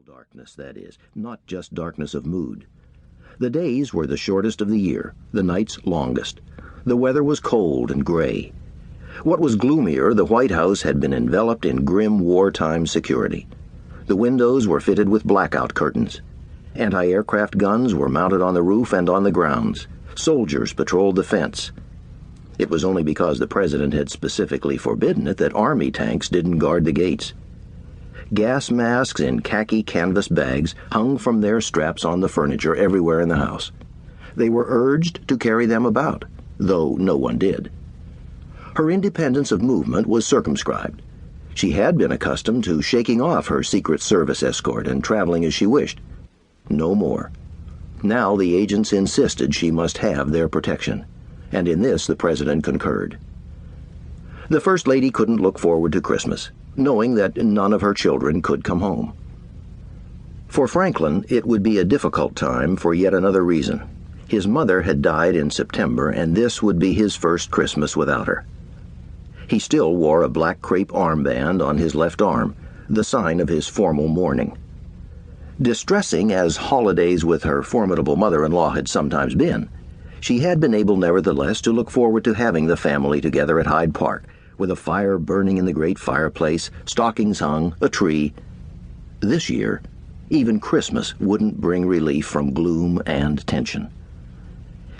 Darkness, that is, not just darkness of mood. The days were the shortest of the year, the nights longest. The weather was cold and gray. What was gloomier, the White House had been enveloped in grim wartime security. The windows were fitted with blackout curtains. Anti-aircraft guns were mounted on the roof and on the grounds. Soldiers patrolled the fence. It was only because the president had specifically forbidden it that army tanks didn't guard the gates. Gas masks in khaki canvas bags hung from their straps on the furniture everywhere in the house. They were urged to carry them about, though no one did. Her independence of movement was circumscribed. She had been accustomed to shaking off her Secret Service escort and traveling as she wished. No more. Now the agents insisted she must have their protection, and in this the president concurred. The First Lady couldn't look forward to Christmas, knowing that none of her children could come home. For Franklin, it would be a difficult time for yet another reason. His mother had died in September, and this would be his first Christmas without her. He still wore a black crepe armband on his left arm, the sign of his formal mourning. Distressing as holidays with her formidable mother-in-law had sometimes been, she had been able nevertheless to look forward to having the family together at Hyde Park, with a fire burning in the great fireplace, stockings hung, a tree. This year, even Christmas wouldn't bring relief from gloom and tension.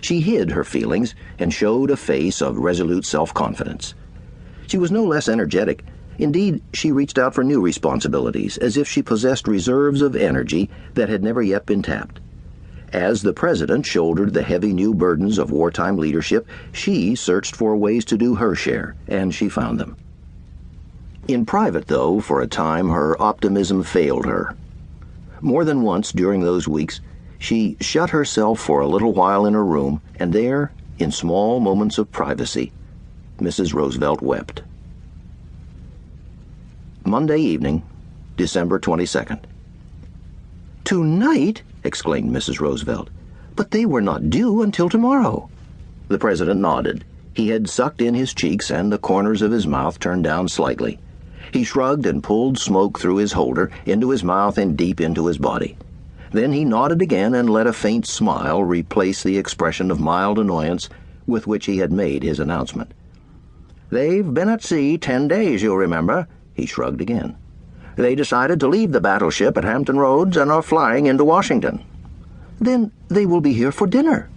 She hid her feelings and showed a face of resolute self-confidence. She was no less energetic. Indeed, she reached out for new responsibilities, as if she possessed reserves of energy that had never yet been tapped. As the president shouldered the heavy new burdens of wartime leadership, she searched for ways to do her share, and she found them. In private, though, for a time her optimism failed her. More than once during those weeks, she shut herself for a little while in her room, and there, in small moments of privacy, Mrs. Roosevelt wept. Monday evening, December 22nd. "Tonight?" exclaimed Mrs. Roosevelt. "But they were not due until tomorrow." The president nodded. He had sucked in his cheeks and the corners of his mouth turned down slightly. He shrugged and pulled smoke through his holder, into his mouth and deep into his body. Then he nodded again and let a faint smile replace the expression of mild annoyance with which he had made his announcement. "They've been at sea 10 days, you'll remember." He shrugged again. "They decided to leave the battleship at Hampton Roads and are flying into Washington." "Then they will be here for dinner."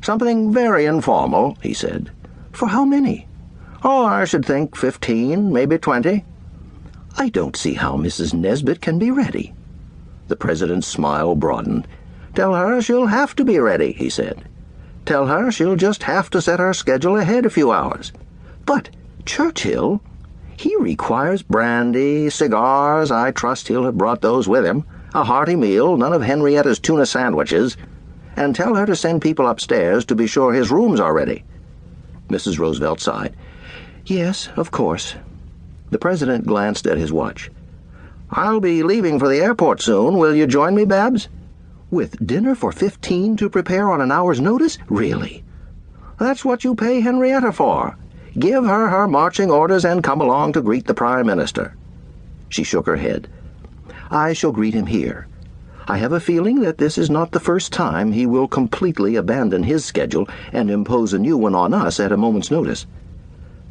"Something very informal," he said. "For how many?" "Oh, I should think 15, maybe 20. "I don't see how Mrs. Nesbit can be ready." The president's smile broadened. "Tell her she'll have to be ready," he said. "Tell her she'll just have to set her schedule ahead a few hours." "But Churchill, he requires brandy, cigars. I trust he'll have brought those with him. A hearty meal, none of Henrietta's tuna sandwiches. And tell her to send people upstairs to be sure his rooms are ready." Mrs. Roosevelt sighed. "Yes, of course." The president glanced at his watch. "I'll be leaving for the airport soon. Will you join me, Babs?" "With dinner for 15 to prepare on an hour's notice? Really?" "That's what you pay Henrietta for. Give her her marching orders and come along to greet the Prime Minister." She shook her head. "I shall greet him here. I have a feeling that this is not the first time he will completely abandon his schedule and impose a new one on us at a moment's notice."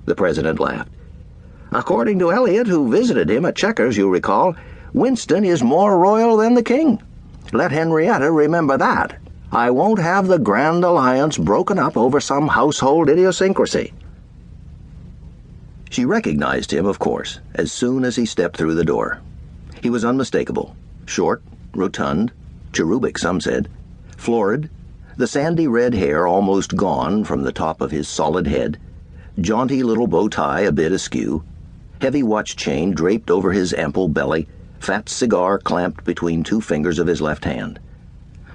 The president laughed. "According to Elliott, who visited him at Chequers, you recall, Winston is more royal than the king. Let Henrietta remember that. I won't have the Grand Alliance broken up over some household idiosyncrasy." She recognized him, of course, as soon as he stepped through the door. He was unmistakable. Short, rotund, cherubic, some said. Florid, the sandy red hair almost gone from the top of his solid head, jaunty little bow tie a bit askew, heavy watch chain draped over his ample belly, fat cigar clamped between two fingers of his left hand.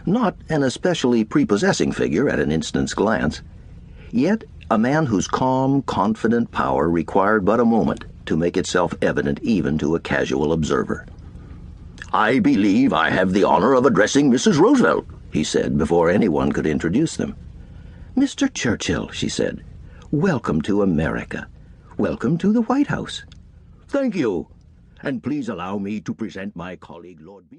Not an especially prepossessing figure at an instant's glance, yet a man whose calm, confident power required but a moment to make itself evident even to a casual observer. "I believe I have the honor of addressing Mrs. Roosevelt," he said before anyone could introduce them. "Mr. Churchill," she said, "welcome to America. Welcome to the White House." "Thank you. And please allow me to present my colleague, Lord Beaver."